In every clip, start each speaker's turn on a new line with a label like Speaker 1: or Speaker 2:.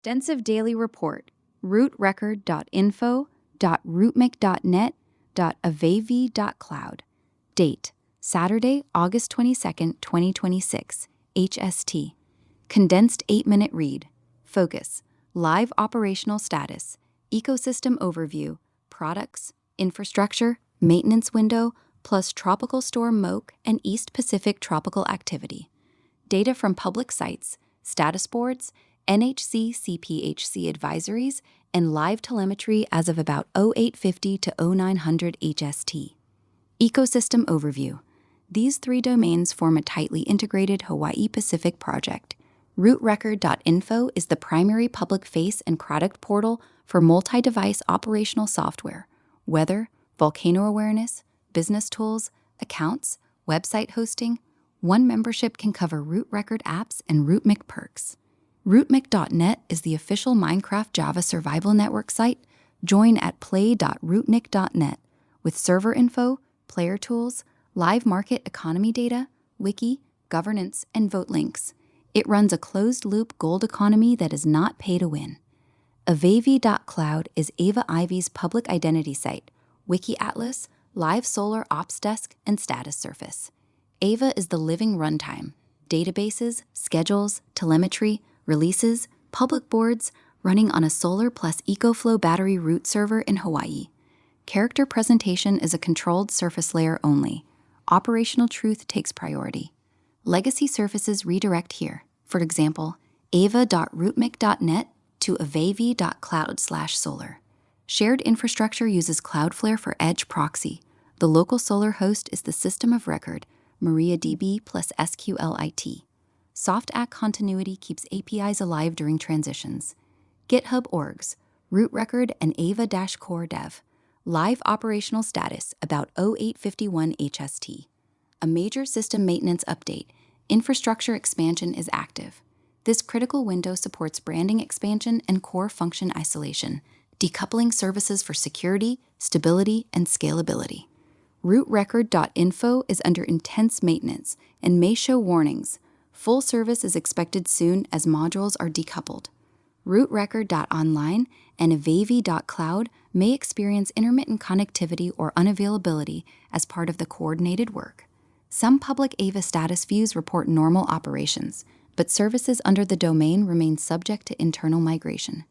Speaker 1: extensive daily report, rootrecord.info, .rootmc.net, .avayivy.cloud. Date, Saturday, August 22nd, 2026, HST. Condensed 8-minute read. Focus, live operational status, ecosystem overview, products, infrastructure, maintenance window, plus Tropical Storm Moke and East Pacific tropical activity. Data from public sites, status boards, NHC CPHC advisories, and live telemetry as of about 0850 to 0900 HST. Ecosystem overview. These three domains form a tightly integrated Hawaiʻi-Pacific project. rootrecord.info is the primary public face and product portal for multi-device operational software, weather, volcano awareness, business tools, accounts, website hosting. One membership can cover Root Record apps and RootMC perks. RootMC.net is the official Minecraft Java survival network site. Join at play.rootmc.net with server info, player tools, live market economy data, wiki, governance, and vote links. It runs a closed-loop gold economy that is not pay to win. avayivy.cloud is Ava Ivy's public identity site, wiki atlas, live solar ops desk, and status surface. Ava is the living runtime, databases, schedules, telemetry, releases, public boards, running on a solar plus EcoFlow battery root server in Hawaii. Character presentation is a controlled surface layer only. Operational truth takes priority. Legacy surfaces redirect here. For example, ava.rootmc.net to avayivy.cloud/solar. Shared infrastructure uses Cloudflare for edge proxy. The local solar host is the system of record, MariaDB plus SQLite. Soft Act continuity keeps APIs alive during transitions. GitHub orgs, Root Record and Ava-Core Dev. Live operational status about 0851 HST. A major system maintenance update. Infrastructure expansion is active. This critical window supports branding expansion and core function isolation, decoupling services for security, stability, and scalability. rootrecord.info is under intense maintenance and may show warnings. Full service is expected soon as modules are decoupled. rootrecord.online and avayivy.cloud may experience intermittent connectivity or unavailability as part of the coordinated work. Some public Ava status views report normal operations, but services under the domain remain subject to internal migration.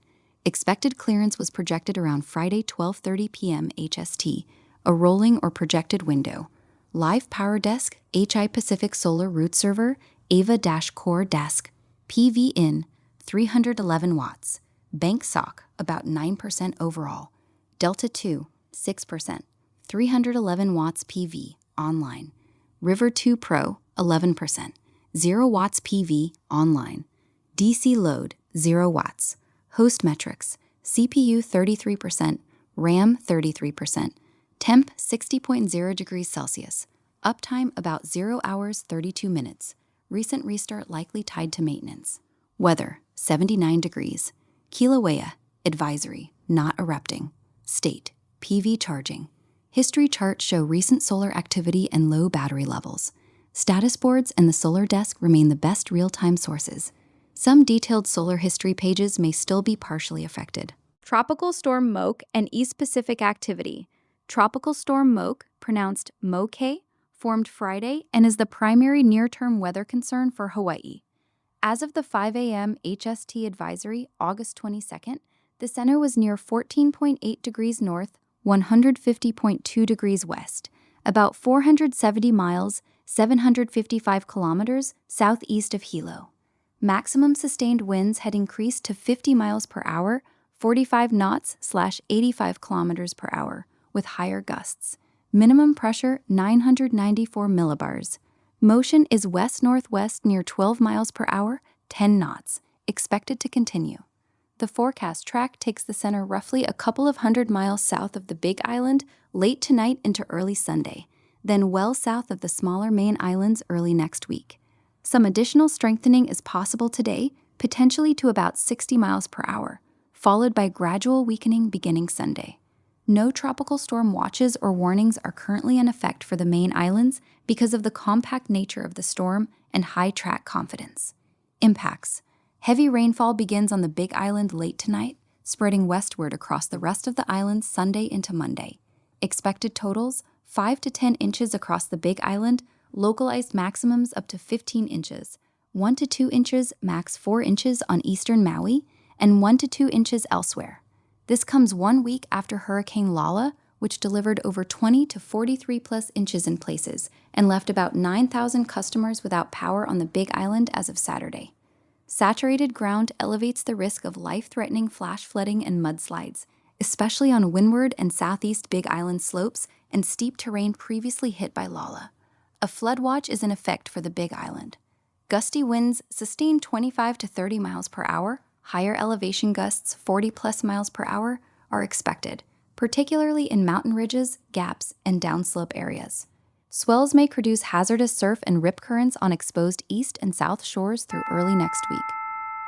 Speaker 1: Expected clearance was projected around Friday 12:30 p.m. HST, a rolling or projected window. Live Power Desk, Hawaiʻi-Pacific Solar Root Server, Ava-Core Desk, PV in, 311 watts. Bank SOC, about 9% overall. Delta 2, 6%. 311 watts PV, online. River 2 Pro, 11%. 0 watts PV, online. DC load, 0 watts. Host metrics, CPU 33%, RAM 33%. Temp 60.0 degrees Celsius. Uptime about 0 hours 32 minutes. Recent restart likely tied to maintenance. Weather, 79 degrees. Kīlauea, advisory, not erupting. State, PV charging. History charts show recent solar activity and low battery levels. Status boards and the solar desk remain the best real-time sources. Some detailed solar history pages may still be partially affected. Tropical Storm Moke and East Pacific activity. Tropical Storm Moke, pronounced Moke, formed Friday and is the primary near-term weather concern for Hawaii. As of the 5 a.m. HST advisory, August 22nd, the center was near 14.8 degrees north, 150.2 degrees west, about 470 miles, 755 kilometers southeast of Hilo. Maximum sustained winds had increased to 50 miles per hour, 45 knots/85 kilometers per hour, with higher gusts. Minimum pressure 994 millibars. Motion is west-northwest near 12 miles per hour, 10 knots, expected to continue. The forecast track takes the center roughly a couple of hundred miles south of the Big Island late tonight into early Sunday, then well south of the smaller main islands early next week. Some additional strengthening is possible today, potentially to about 60 miles per hour, followed by gradual weakening beginning Sunday. No tropical storm watches or warnings are currently in effect for the main islands because of the compact nature of the storm and high track confidence. Impacts. Heavy rainfall begins on the Big Island late tonight, spreading westward across the rest of the island Sunday into Monday. Expected totals, 5 to 10 inches across the Big Island, localized maximums up to 15 inches, 1 to 2 inches, max 4 inches on eastern Maui, and 1 to 2 inches elsewhere. This comes 1 week after Hurricane Lala, which delivered over 20 to 43 plus inches in places and left about 9,000 customers without power on the Big Island as of Saturday. Saturated ground elevates the risk of life-threatening flash flooding and mudslides, especially on windward and southeast Big Island slopes and steep terrain previously hit by Lala. A flood watch is in effect for the Big Island. Gusty winds sustain 25 to 30 miles per hour, higher elevation gusts 40 plus miles per hour are expected, particularly in mountain ridges, gaps, and downslope areas. Swells may produce hazardous surf and rip currents on exposed east and south shores through early next week.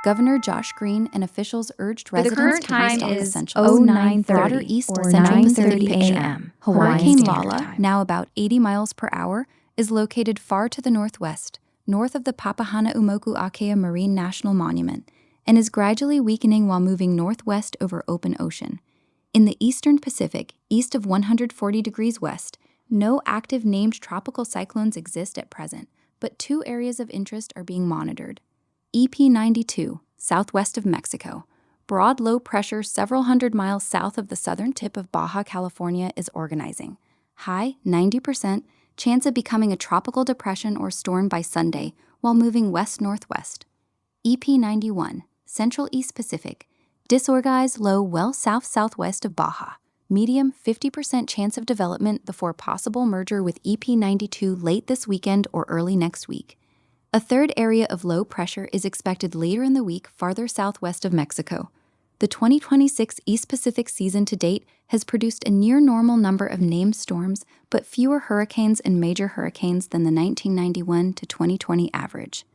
Speaker 1: Governor Josh Green and officials urged residents to restock essentials.
Speaker 2: 09:30
Speaker 1: broader east
Speaker 2: or
Speaker 1: central
Speaker 2: 9:30
Speaker 1: Pacific picture.
Speaker 2: a.m.
Speaker 1: Hurricane
Speaker 2: Standard
Speaker 1: Lala,
Speaker 2: Time.
Speaker 1: now about 80 miles per hour, is located far to the northwest, north of the Papahanaumokuʻakea Marine National Monument, and is gradually weakening while moving northwest over open ocean. In the eastern Pacific, east of 140 degrees west, no active named tropical cyclones exist at present, but 2 areas of interest are being monitored. EP92, southwest of Mexico. Broad low pressure several hundred miles south of the southern tip of Baja California is organizing. High, 90%, chance of becoming a tropical depression or storm by Sunday while moving west-northwest. EP91, central east Pacific. Disorganized low well south-southwest of Baja. Medium 50% chance of development before possible merger with EP92 late this weekend or early next week. A third area of low pressure is expected later in the week farther southwest of Mexico. The 2026 East Pacific season to date has produced a near normal number of named storms, but fewer hurricanes and major hurricanes than the 1991 to 2020 average.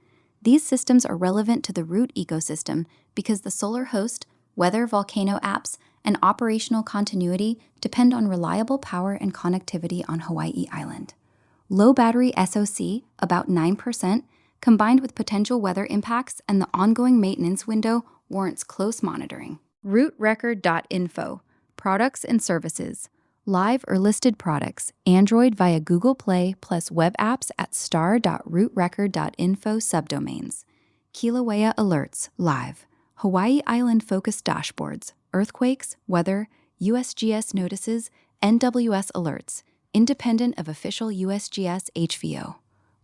Speaker 1: These systems are relevant to the root ecosystem because the solar host, weather volcano apps, and operational continuity depend on reliable power and connectivity on Hawaii Island. Low battery SOC, about 9%, combined with potential weather impacts and the ongoing maintenance window warrants close monitoring. Rootrecord.info, products and services. Live or listed products, Android via Google Play plus web apps at star.rootrecord.info subdomains. Kīlauea Alerts, live. Hawaii Island-focused dashboards, earthquakes, weather, USGS notices, NWS alerts, independent of official USGS HVO.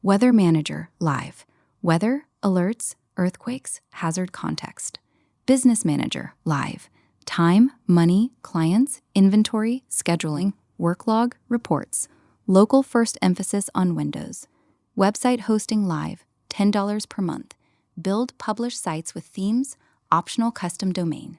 Speaker 1: Weather Manager, live. Weather, alerts, earthquakes, hazard context. Business Manager, live. Time, money, clients, inventory, scheduling, work log, reports. Local first emphasis on Windows. Website hosting live, $10 per month. Build, publish sites with themes, optional custom domain.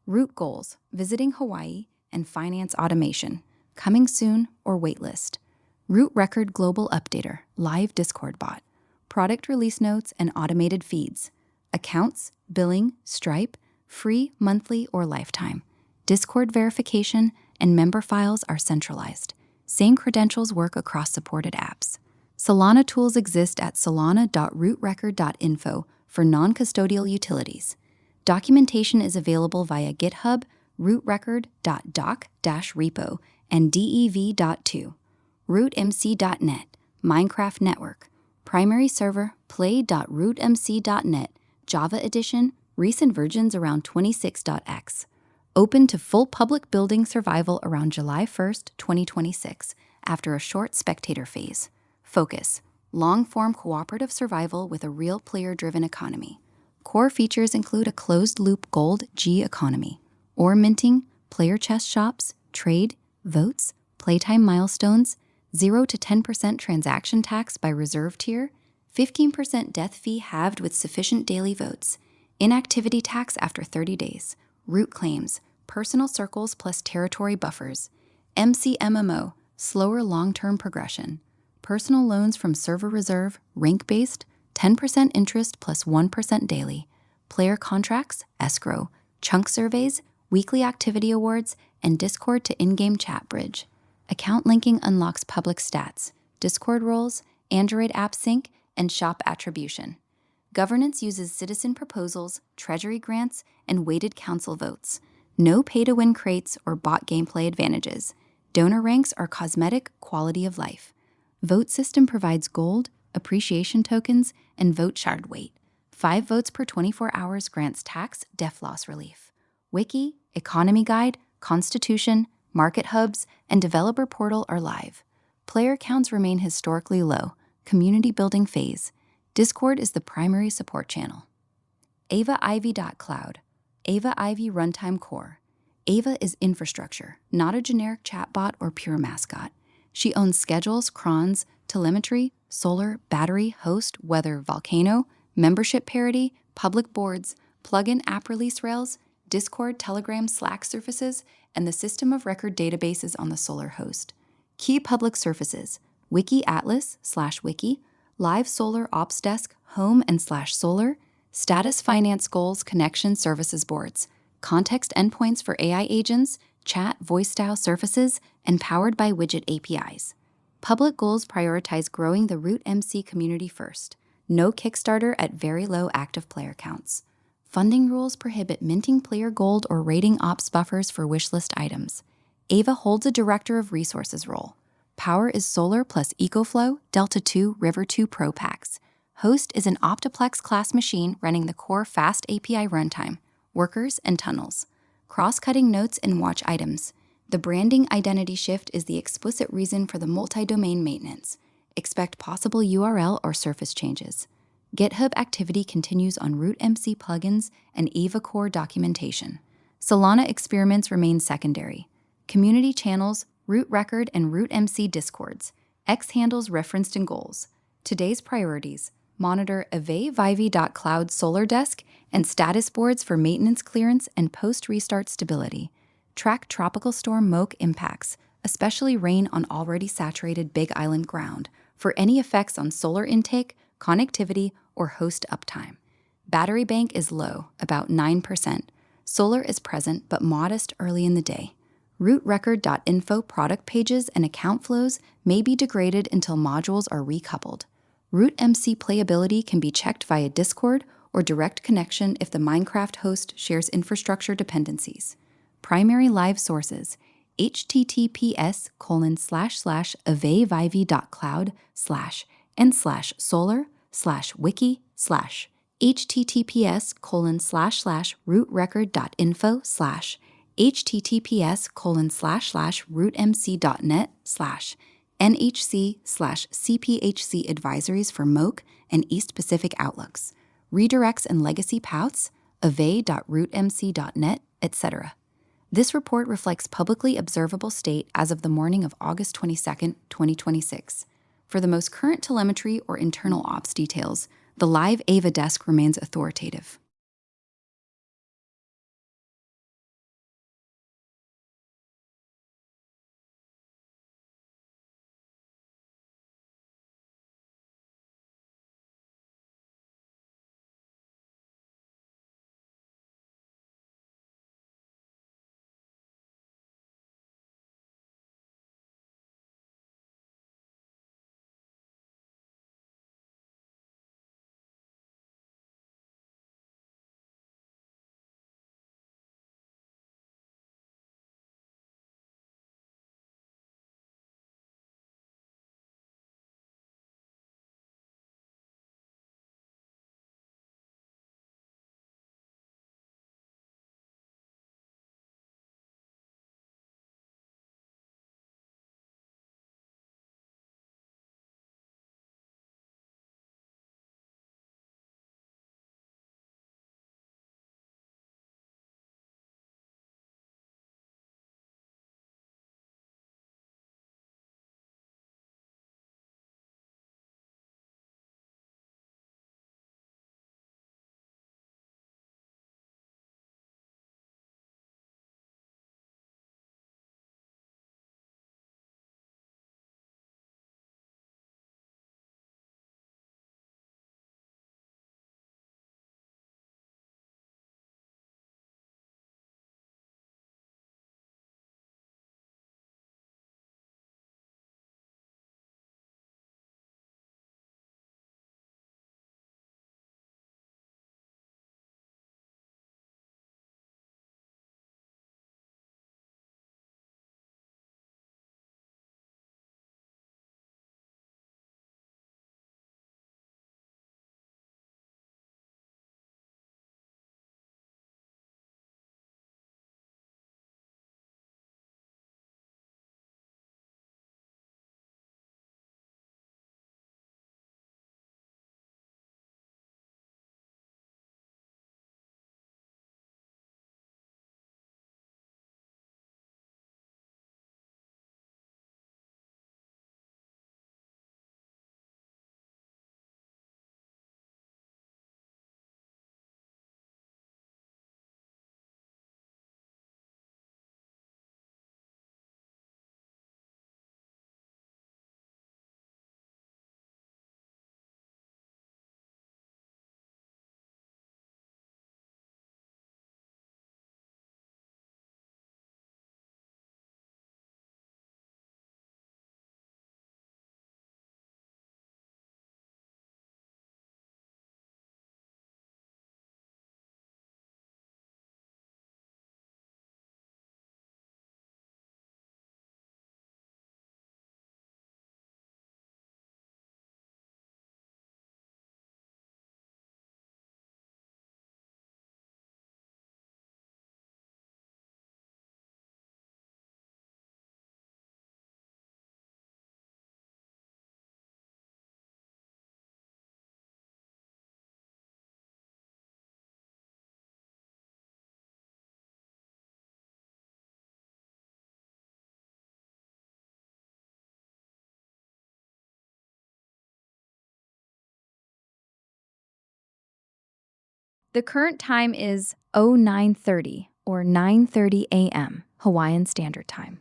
Speaker 1: Root goals, visiting Hawaii, and finance automation. Coming soon or waitlist. Root Record Global Updater, live Discord bot. Product release notes and automated feeds. Accounts, billing, Stripe, free, monthly, or lifetime. Discord verification and member files are centralized. Same credentials work across supported apps. Solana tools exist at solana.rootrecord.info for non-custodial utilities. Documentation is available via GitHub, rootrecord.doc-repo, and dev.to. RootMC.net, Minecraft Network. Primary server, play.rootmc.net, Java Edition, recent versions around 26.x. Open to full public building survival around July 1st, 2026, after a short spectator phase. Focus, long-form cooperative survival with a real player-driven economy. Core features include a closed-loop gold G economy, ore minting, player chest shops, trade, votes, playtime milestones, 0 to 10% transaction tax by reserve tier, 15% death fee halved with sufficient daily votes, inactivity tax after 30 days, root claims, personal circles plus territory buffers, MCMMO, slower long-term progression, personal loans from server reserve, rank-based, 10% interest plus 1% daily, player contracts, escrow, chunk surveys, weekly activity awards, and Discord to in-game chat bridge. Account linking unlocks public stats, Discord roles, Android app sync, and shop attribution. Governance uses citizen proposals, treasury grants, and weighted council votes. No pay-to-win crates or bot gameplay advantages. Donor ranks are cosmetic quality of life. Vote system provides gold, appreciation tokens, and vote shard weight. 5 votes per 24 hours grants tax def loss relief. Wiki, economy guide, constitution, market hubs, and developer portal are live. Player counts remain historically low. Community building phase. Discord is the primary support channel. avayivy.cloud. Ava Ivy runtime core. Ava is infrastructure, not a generic chatbot or pure mascot. She owns schedules, crons, telemetry, solar, battery, host, weather, volcano, membership parity, public boards, plugin app release rails, Discord, Telegram, Slack surfaces, and the system of record databases on the solar host. Key public surfaces: Wiki Atlas /Wiki, Live Solar Ops Desk, Home and /Solar, Status Finance Goals Connection Services Boards, context endpoints for AI agents, chat voice style surfaces, and powered by widget APIs. Public goals prioritize growing the RootMC community first. No Kickstarter at very low active player counts. Funding rules prohibit minting player gold or rating ops buffers for wishlist items. Ava holds a Director of Resources role. Power is Solar plus EcoFlow, Delta 2, River 2 Pro packs. Host is an Optiplex class machine running the core fast API runtime, workers, and tunnels. Cross-cutting notes and watch items. The branding identity shift is the explicit reason for the multi-domain maintenance. Expect possible URL or surface changes. GitHub activity continues on RootMC plugins and Ava core documentation. Solana experiments remain secondary. Community channels, Root Record, and RootMC discords. X handles referenced in goals. Today's priorities: monitor avayivy.cloud solar desk and status boards for maintenance clearance and post-restart stability. Track Tropical Storm Moke impacts, especially rain on already saturated Big Island ground, for any effects on solar intake, connectivity, or host uptime. Battery bank is low, about 9%. Solar is present but modest early in the day. rootrecord.info product pages and account flows may be degraded until modules are recoupled. RootMC playability can be checked via Discord or direct connection if the Minecraft host shares infrastructure dependencies. Primary live sources: https://avayivy.cloud/ and /solar/ /wiki/ https://rootrecord.info/ https://rootmc.net/ NHC/CPHC advisories for Moke and East Pacific outlooks, redirects and legacy paths, avay.rootmc.net, etc. This report reflects publicly observable state as of the morning of August 22, 2026. For the most current telemetry or internal ops details, the live Ava desk remains authoritative. The current time is 09:30 or 9:30 a.m. Hawaiian Standard Time.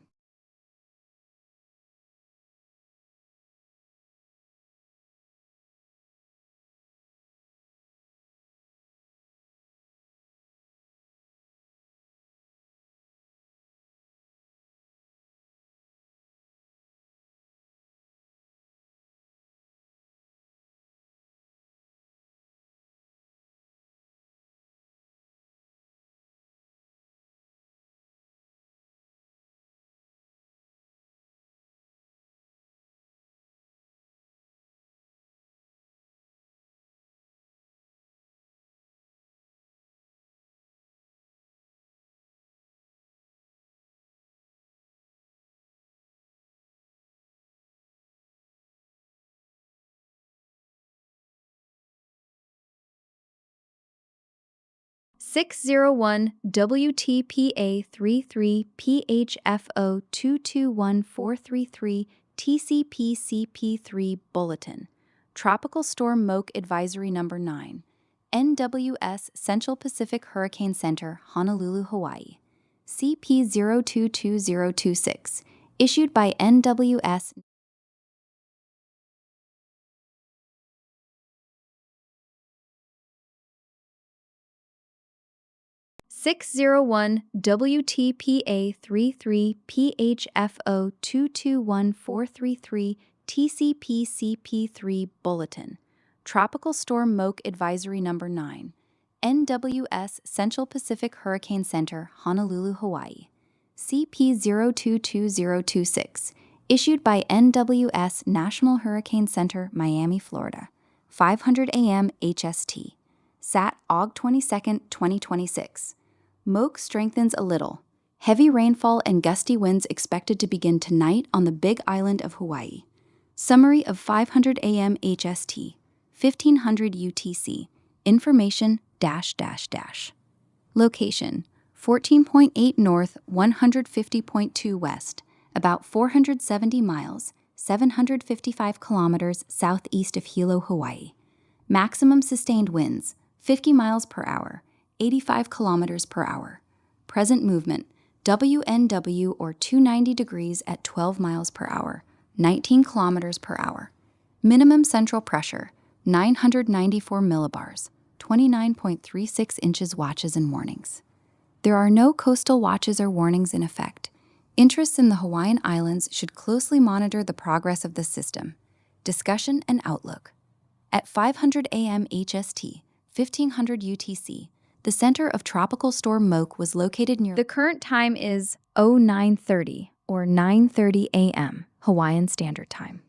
Speaker 1: (601 WTPA 33 PHFO 221433 TCP-CP3 Bulletin. Tropical Storm Moke Advisory Number 9. NWS Central Pacific Hurricane Center, Honolulu, Hawaii. CP 022026. Issued by NWS. 601 WTPA 33 PHFO 221433 TCP-CP3 Bulletin. Tropical Storm Moke Advisory Number 9. NWS Central Pacific Hurricane Center, Honolulu, Hawaii. CP 022026. Issued by NWS National Hurricane Center, Miami, Florida. 500 a.m. HST. Sat Aug 22, 2026. Moke strengthens a little. Heavy rainfall and gusty winds expected to begin tonight on the Big Island of Hawaii. Summary of 500 a.m. HST, 1500 UTC. Information --. Location: 14.8 north, 150.2 west, about 470 miles, 755 kilometers southeast of Hilo, Hawaii. Maximum sustained winds, 50 miles per hour, 85 kilometers per hour. Present movement, WNW or 290 degrees at 12 miles per hour, 19 kilometers per hour. Minimum central pressure, 994 millibars, 29.36 inches watches and warnings. There are no coastal watches or warnings in effect. Interests in the Hawaiian Islands should closely monitor the progress of the system. Discussion and outlook. At 500 a.m. HST, 1500 UTC, the center of Tropical Storm Moke was located near. The current time is 09:30 or 9:30 a.m. Hawaiian Standard Time.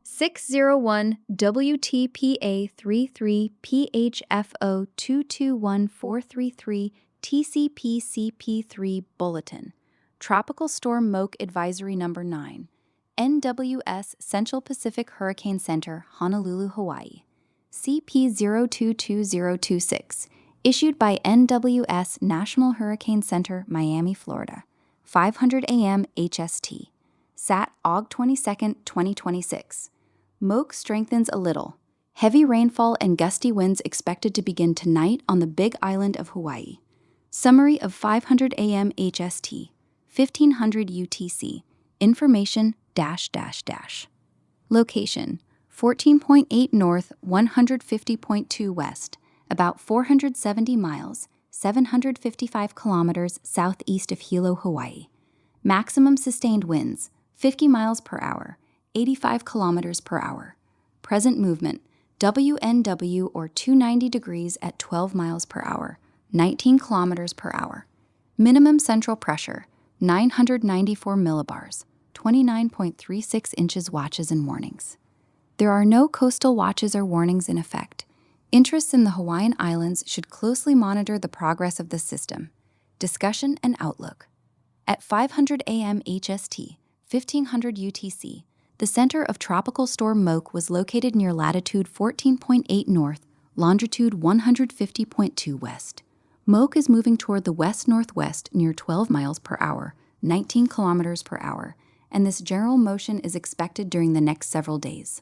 Speaker 1: (601 WTPA 33 PHFO 221433 TCP-CP3 Bulletin. Tropical Storm Moke Advisory Number 9. NWS Central Pacific Hurricane Center, Honolulu, Hawaii. CP 022026. Issued by NWS National Hurricane Center, Miami, Florida. 500 a.m. HST. Sat Aug 22, 2026. Moke strengthens a little. Heavy rainfall and gusty winds expected to begin tonight on the Big Island of Hawaii. Summary of 500 a.m. HST, 1500 UTC. Information --. Location: 14.8 north, 150.2 west, about 470 miles, 755 kilometers southeast of Hilo, Hawaii. Maximum sustained winds, 50 miles per hour, 85 kilometers per hour. Present movement, WNW or 290 degrees at 12 miles per hour, 19 kilometers per hour. Minimum central pressure, 994 millibars, 29.36 inches watches and warnings. There are no coastal watches or warnings in effect. Interests in the Hawaiian Islands should closely monitor the progress of the system. Discussion and outlook. At 500 a.m. HST, 1500 UTC, the center of Tropical Storm Moke was located near latitude 14.8 north, longitude 150.2 west. Moke is moving toward the west-northwest near 12 miles per hour, 19 kilometers per hour, and this general motion is expected during the next several days.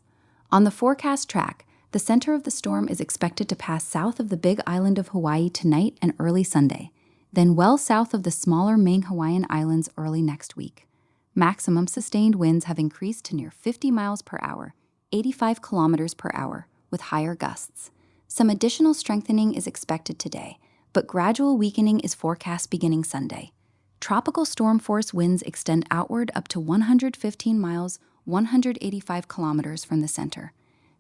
Speaker 1: On the forecast track, the center of the storm is expected to pass south of the Big Island of Hawaii tonight and early Sunday, then well south of the smaller main Hawaiian Islands early next week. Maximum sustained winds have increased to near 50 miles per hour, 85 kilometers per hour, with higher gusts. Some additional strengthening is expected today, but gradual weakening is forecast beginning Sunday. Tropical storm force winds extend outward up to 115 miles, 185 kilometers from the center.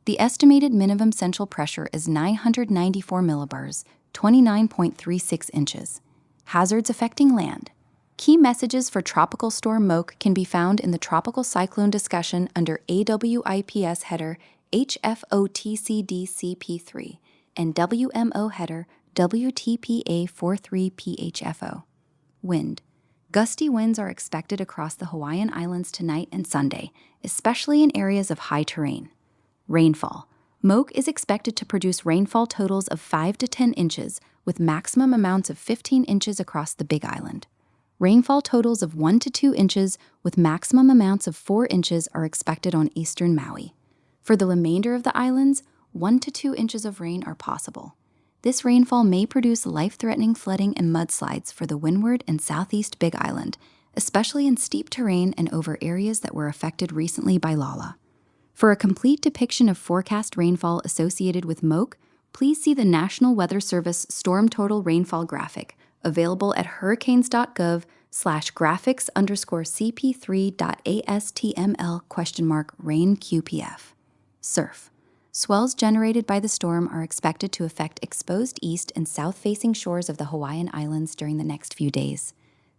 Speaker 1: The estimated minimum central pressure is 994 millibars, 29.36 inches. Hazards affecting land. Key messages for Tropical Storm Moke can be found in the Tropical Cyclone discussion under AWIPS header HFOTCDCP3 and WMO header WTPA43PHFO. Wind. Gusty winds are expected across the Hawaiian Islands tonight and Sunday, especially in areas of high terrain. Rainfall. Moke is expected to produce rainfall totals of 5 to 10 inches, with maximum amounts of 15 inches across the Big Island. Rainfall totals of 1 to 2 inches, with maximum amounts of 4 inches, are expected on eastern Maui. For the remainder of the islands, 1 to 2 inches of rain are possible. This rainfall may produce life-threatening flooding and mudslides for the windward and southeast Big Island, especially in steep terrain and over areas that were affected recently by Lala. For a complete depiction of forecast rainfall associated with Moke, please see the National Weather Service Storm Total Rainfall graphic, available at hurricanes.gov/graphics_cp3.astml?rain_qpf. Surf. Swells generated by the storm are expected to affect exposed east and south-facing shores of the Hawaiian Islands during the next few days.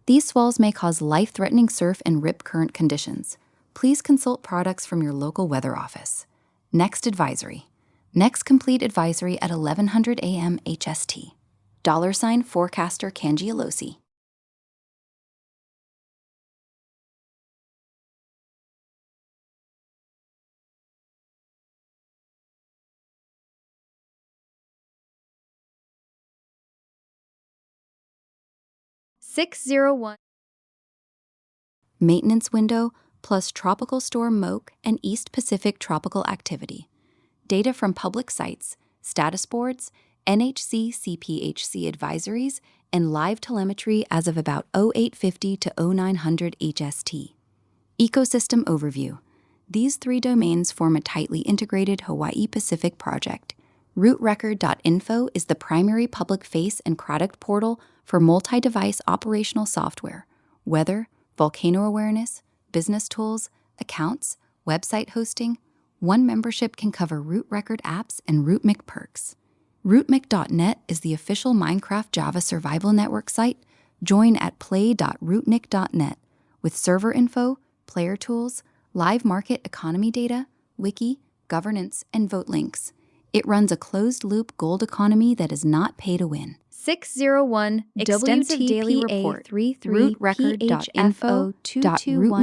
Speaker 1: These swells may cause life-threatening surf and rip current conditions. Please consult products from your local weather office. Next advisory. Next complete advisory at 1100 a.m. HST. $forecaster Kangialosi. Maintenance window plus Tropical Storm Moke and East Pacific tropical activity. Data from public sites, status boards, NHC CPHC advisories, and live telemetry as of about 0850 to 0900 HST. Ecosystem overview. These three domains form a tightly integrated Hawaiʻi-Pacific project. rootrecord.info is the primary public face and product portal for multi-device operational software, weather, volcano awareness, business tools, accounts, website hosting. One membership can cover Root Record apps and RootMC perks. RootMC.net is the official Minecraft Java survival network site. Join at play.rootnik.net with server info, player tools, live market economy data, wiki, governance, and vote links. It runs a closed-loop gold economy that is not pay to win.
Speaker 2: 601
Speaker 1: Extensive daily report.
Speaker 2: WTPA33
Speaker 1: rootrecord.info.rootmc.net